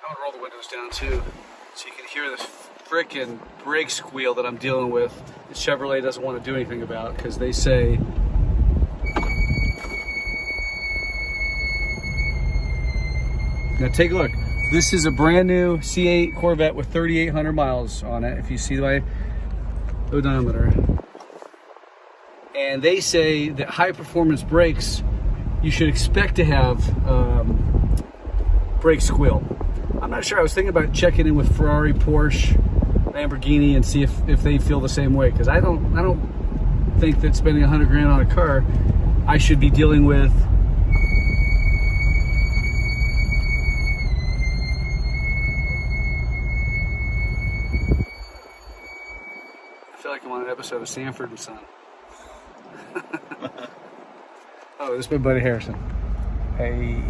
I'm gonna roll the windows down too, so you can hear this frickin' brake squeal that I'm dealing with. That Chevrolet doesn't want to do anything about because they say. Now take a look. This is a brand new C8 Corvette with 3,800 miles on it. If you see my odometer, and they say that high performance brakes, you should expect to have brake squeal. I'm not sure. I was thinking about checking in with Ferrari, Porsche, Lamborghini, and see if they feel the same way. Because I don't think that spending 100 grand on a car, I should be dealing with I feel like I'm on an episode of Sanford and Son. Oh, this is my buddy Harrison. Hey.